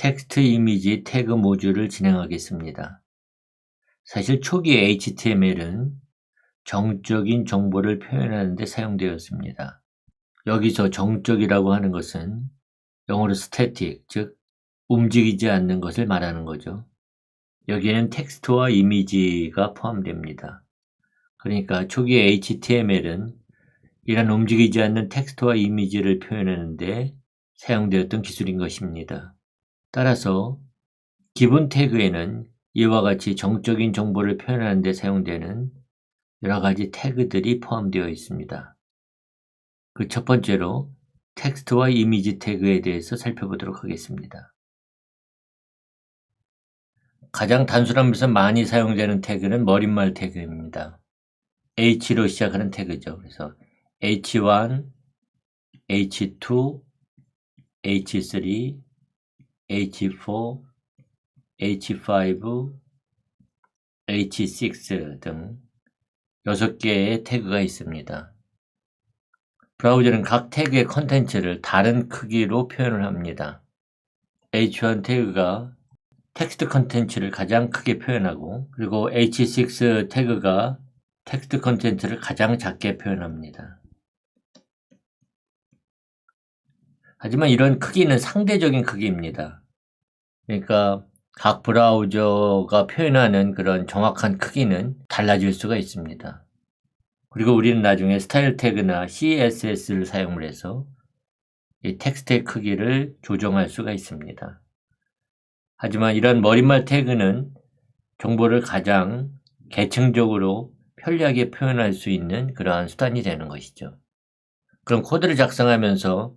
텍스트 이미지 태그 모듈을 진행하겠습니다. 사실 초기 HTML은 정적인 정보를 표현하는 데 사용되었습니다. 여기서 정적이라고 하는 것은 영어로 static, 즉 움직이지 않는 것을 말하는 거죠. 여기에는 텍스트와 이미지가 포함됩니다. 그러니까 초기 HTML은 이런 움직이지 않는 텍스트와 이미지를 표현하는 데 사용되었던 기술인 것입니다. 따라서 기본 태그에는 이와 같이 정적인 정보를 표현하는 데 사용되는 여러 가지 태그들이 포함되어 있습니다. 그 첫 번째로 텍스트와 이미지 태그에 대해서 살펴보도록 하겠습니다. 가장 단순하면서 많이 사용되는 태그는 머릿말 태그입니다. H로 시작하는 태그죠. 그래서 H1, H2, H3, H4, H5, H6 등 6개의 태그가 있습니다. 브라우저는 각 태그의 컨텐츠를 다른 크기로 표현을 합니다. H1 태그가 텍스트 컨텐츠를 가장 크게 표현하고, 그리고 H6 태그가 텍스트 컨텐츠를 가장 작게 표현합니다. 하지만 이런 크기는 상대적인 크기입니다. 그러니까 각 브라우저가 표현하는 그런 정확한 크기는 달라질 수가 있습니다. 그리고 우리는 나중에 스타일 태그나 CSS를 사용을 해서 이 텍스트의 크기를 조정할 수가 있습니다. 하지만 이런 머릿말 태그는 정보를 가장 계층적으로 편리하게 표현할 수 있는 그러한 수단이 되는 것이죠. 그럼 코드를 작성하면서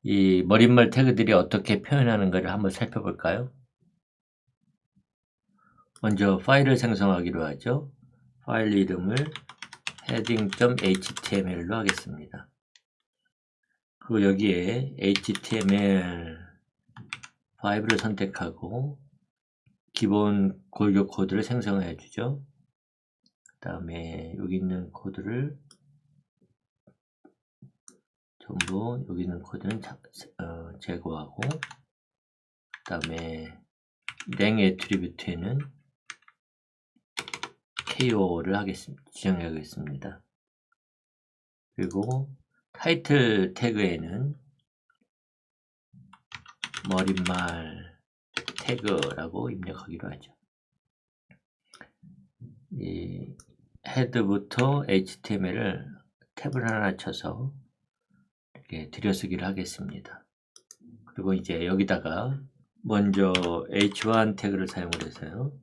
이 머릿말 태그들이 어떻게 표현하는가를 한번 살펴볼까요? 먼저 파일을 생성하기로 하죠. 파일 이름을 heading.html로 하겠습니다. 그리고 여기에 HTML5를 선택하고 기본 골격 코드를 생성해 주죠. 그 다음에 여기 있는 코드를 전부 여기 있는 코드는 제거하고, 그 다음에 랭 애트리뷰트에는 KO를 지정하겠습니다. 그리고 타이틀 태그에는 머릿말 태그라고 입력하기로 하죠. 이 헤드부터 HTML을 탭을 하나 쳐서 이렇게 들여쓰기를 하겠습니다. 그리고 이제 여기다가 먼저 H1 태그를 사용을 해서요.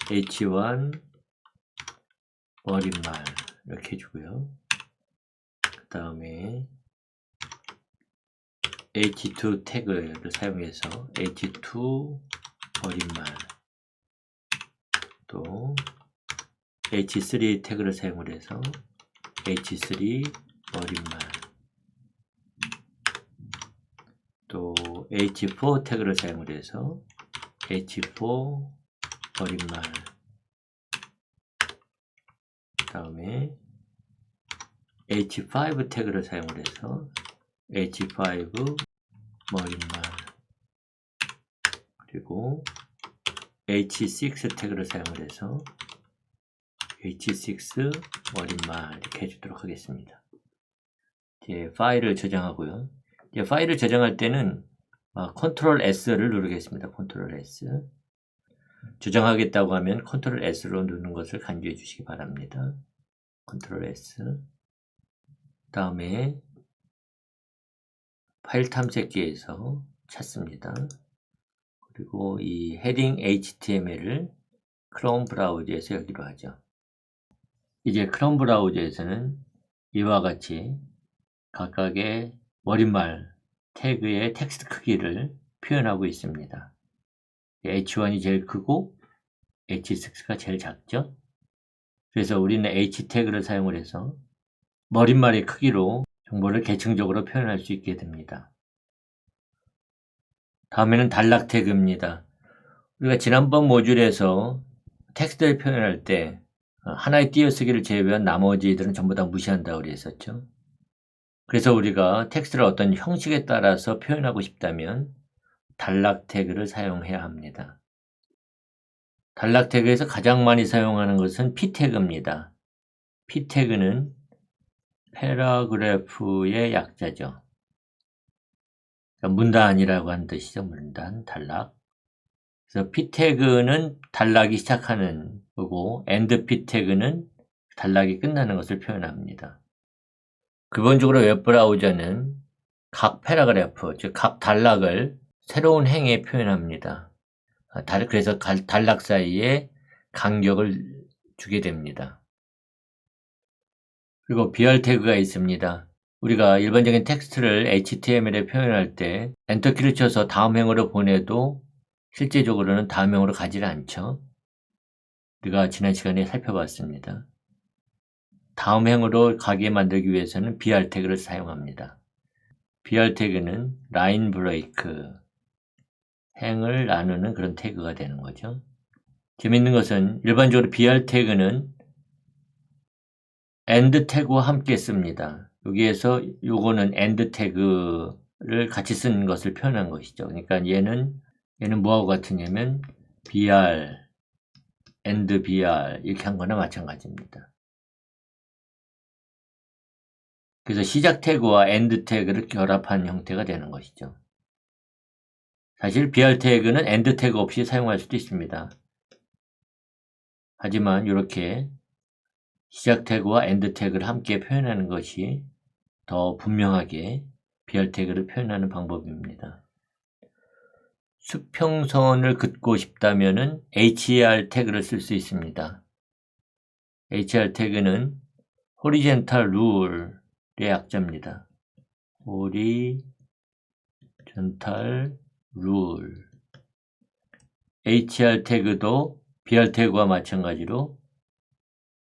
H1 머릿말 이렇게 해주고요. 그 다음에 H2 태그를 사용해서 H2 머릿말, 또 H3 태그를 사용을 해서 H3 머릿말, 또 H4 태그를 사용을 해서 H4 머릿말, 그 다음에 H5 태그를 사용을 해서 H5 머릿말, 그리고 H6 태그를 사용을 해서 H6 머릿말 이렇게 해주도록 하겠습니다. 이제 파일을 저장하고요. 이제 파일을 저장할 때는 컨트롤 S를 누르겠습니다. 컨트롤 S. 저장하겠다고 하면 컨트롤 S로 누르는 것을 간주해 주시기 바랍니다. 컨트롤 S. 다음에 파일 탐색기에서 찾습니다. 그리고 이 헤딩 HTML을 크롬 브라우저에서 열기로 하죠. 이제 크롬 브라우저에서는 이와 같이 각각의 머릿말 태그의 텍스트 크기를 표현하고 있습니다. H1이 제일 크고 H6가 제일 작죠. 그래서 우리는 H 태그를 사용을 해서 머릿말의 크기로 정보를 계층적으로 표현할 수 있게 됩니다. 다음에는 단락 태그입니다. 우리가 지난번 모듈에서 텍스트를 표현할 때 하나의 띄어쓰기를 제외한 나머지들은 전부 다 무시한다고 그랬었죠. 그래서 우리가 텍스트를 어떤 형식에 따라서 표현하고 싶다면 단락 태그를 사용해야 합니다. 단락 태그에서 가장 많이 사용하는 것은 p 태그입니다. p 태그는 패러그래프의 약자죠. 그러니까 문단이라고 하는 뜻이죠. 문단, 단락. 그래서 p 태그는 단락이 시작하는 거고 end p 태그는 단락이 끝나는 것을 표현합니다. 기본적으로 웹브라우저는 각 패러그래프, 즉 각 단락을 새로운 행에 표현합니다. 그래서 단락 사이에 간격을 주게 됩니다. 그리고 BR 태그가 있습니다. 우리가 일반적인 텍스트를 HTML에 표현할 때 엔터키를 쳐서 다음 행으로 보내도 실제적으로는 다음 행으로 가지를 않죠. 우리가 지난 시간에 살펴봤습니다. 다음 행으로 가게 만들기 위해서는 BR 태그를 사용합니다. BR 태그는 라인 브레이크, 행을 나누는 그런 태그가 되는 거죠. 재밌는 것은 일반적으로 BR 태그는 end 태그와 함께 씁니다. 여기에서 요거는 end 태그를 같이 쓴 것을 표현한 것이죠. 그러니까 얘는 뭐하고 같으냐면 BR, end BR 이렇게 한 거나 마찬가지입니다. 그래서 시작 태그와 end 태그를 결합한 형태가 되는 것이죠. 사실 BR 태그는 end 태그 없이 사용할 수도 있습니다. 하지만 이렇게 시작 태그와 end 태그를 함께 표현하는 것이 더 분명하게 BR 태그를 표현하는 방법입니다. 수평선을 긋고 싶다면은 HER 태그를 쓸 수 있습니다. HER 태그는 Horizontal Rule의 약자입니다. Horizontal Rule. HER 태그도 BR 태그와 마찬가지로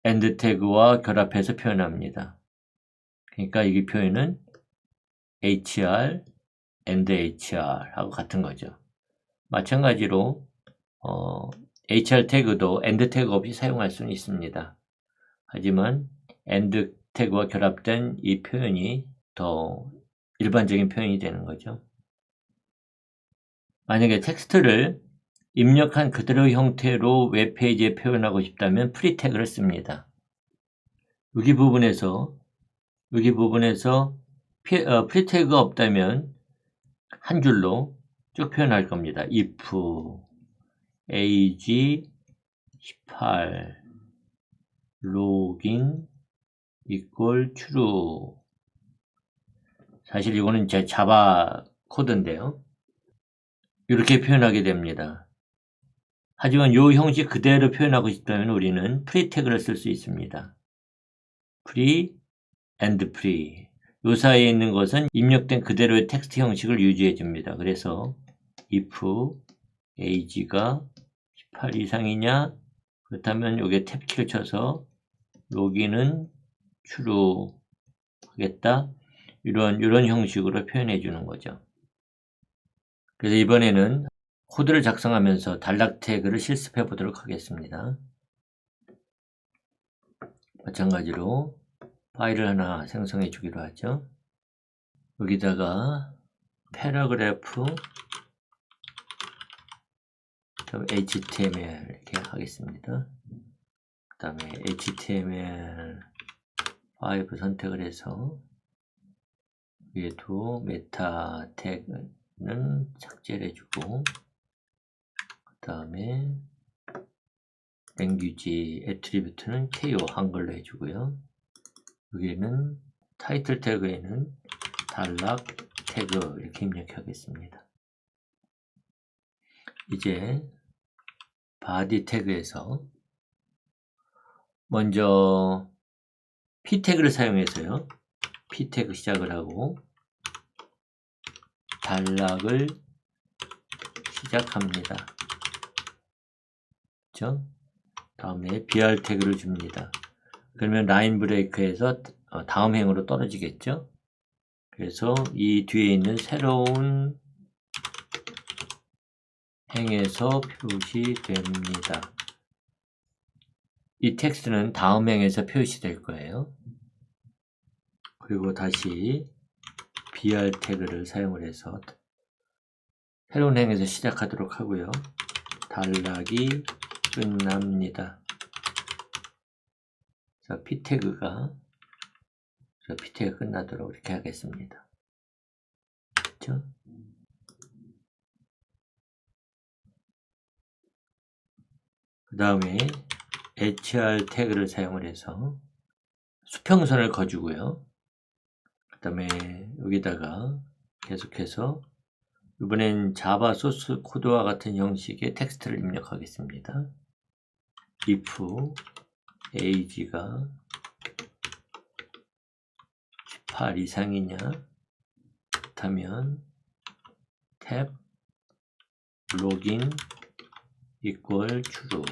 end 태그와 결합해서 표현합니다. 그러니까 이 표현은 HR, and HR 하고 같은 거죠. 마찬가지로 HR 태그도 end 태그 없이 사용할 수는 있습니다. 하지만 end 태그와 결합된 이 표현이 더 일반적인 표현이 되는 거죠. 만약에 텍스트를 입력한 그대로 형태로 웹페이지에 표현하고 싶다면 프리 태그를 씁니다. 여기 부분에서 프리 태그가 없다면 한 줄로 쭉 표현할 겁니다. if age 18 login equal true. 사실 이거는 제 자바 코드인데요. 이렇게 표현하게 됩니다. 하지만 이 형식 그대로 표현하고 싶다면 우리는 프리 태그를 쓸 수 있습니다. free and free. 이 사이에 있는 것은 입력된 그대로의 텍스트 형식을 유지해 줍니다. 그래서 if age가 18 이상이냐? 그렇다면 여기에 탭키를 쳐서 로gin은 true 하겠다. 이런 형식으로 표현해 주는 거죠. 그래서 이번에는 코드를 작성하면서 단락 태그를 실습해 보도록 하겠습니다. 마찬가지로 파일을 하나 생성해 주기로 하죠. 여기다가 패러그래프 HTML 이렇게 하겠습니다. 그 다음에 HTML5 선택을 해서 위에도 메타 태그는 삭제를 해주고 그 다음에 랭귀지 애트리뷰트는 KO 한글로 해주고요. 여기에는 타이틀 태그에는 단락 태그 이렇게 입력하겠습니다. 이제 바디 태그에서 먼저 p 태그를 사용해서요. p 태그 시작을 하고 단락을 시작합니다. 그렇죠? 다음에 BR 태그를 줍니다. 그러면 라인 브레이크에서 다음 행으로 떨어지겠죠? 그래서 이 뒤에 있는 새로운 행에서 표시됩니다. 이 텍스트는 다음 행에서 표시될 거예요. 그리고 다시 BR 태그를 사용을 해서 새로운 행에서 시작하도록 하고요. 단락이 끝납니다. 자, P 태그가 끝나도록 이렇게 하겠습니다. 그렇죠? 그 다음에 HR 태그를 사용을 해서 수평선을 그어주고요. 그 다음에 여기다가 계속해서 이번엔 자바 소스 코드와 같은 형식의 텍스트를 입력하겠습니다. if age가 18 이상이냐 그렇다면 탭 login equal true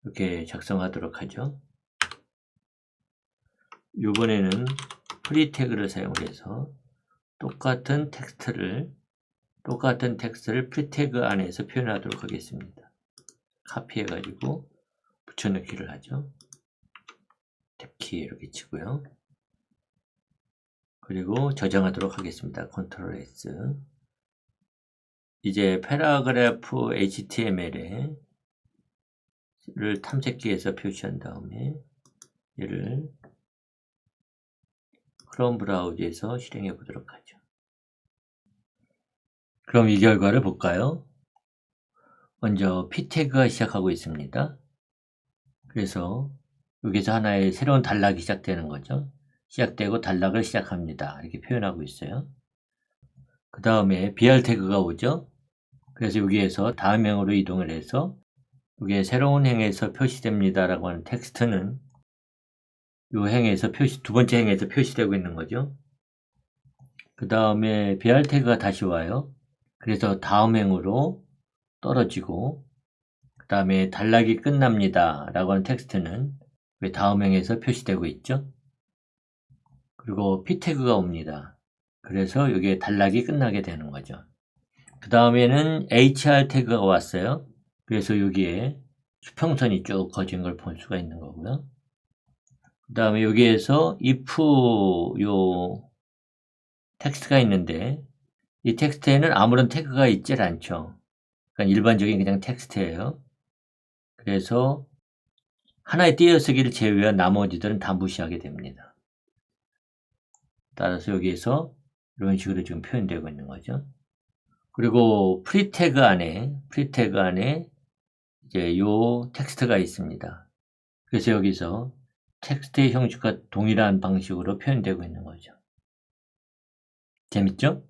이렇게 작성하도록 하죠. 이번에는 프리 태그를 사용해서 똑같은 텍스트를 프리 태그 안에서 표현하도록 하겠습니다. 카피해 가지고 붙여넣기를 하죠. 탭키 이렇게 치고요. 그리고 저장하도록 하겠습니다. 컨트롤 S. 이제 패러그래프 HTML을 탐색기에서 표시한 다음에 얘를 크롬 브라우저에서 실행해 보도록 하죠. 그럼 이 결과를 볼까요? 먼저 P 태그가 시작하고 있습니다. 그래서 여기서 하나의 새로운 단락이 시작되는 거죠. 시작되고 단락을 시작합니다. 이렇게 표현하고 있어요. 그 다음에 BR 태그가 오죠. 그래서 여기에서 다음행으로 이동을 해서 여기에 새로운 행에서 표시됩니다 라고 하는 텍스트는 이 행에서 두 번째 행에서 표시되고 있는 거죠. 그 다음에 BR 태그가 다시 와요. 그래서 다음 행으로 떨어지고 그 다음에 단락이 끝납니다 라고 하는 텍스트는 다음 행에서 표시되고 있죠. 그리고 P 태그가 옵니다. 그래서 여기에 단락이 끝나게 되는 거죠. 그 다음에는 HR 태그가 왔어요. 그래서 여기에 수평선이 쭉 거진 걸 볼 수가 있는 거고요. 그 다음에 여기에서 if 요 텍스트가 있는데 이 텍스트에는 아무런 태그가 있질 않죠. 그러니까 일반적인 그냥 텍스트예요. 그래서 하나의 띄어쓰기를 제외한 나머지들은 다 무시하게 됩니다. 따라서 여기에서 이런 식으로 지금 표현되고 있는 거죠. 그리고 프리 태그 안에 이제 요 텍스트가 있습니다. 그래서 여기서 텍스트의 형식과 동일한 방식으로 표현되고 있는 거죠. 재밌죠?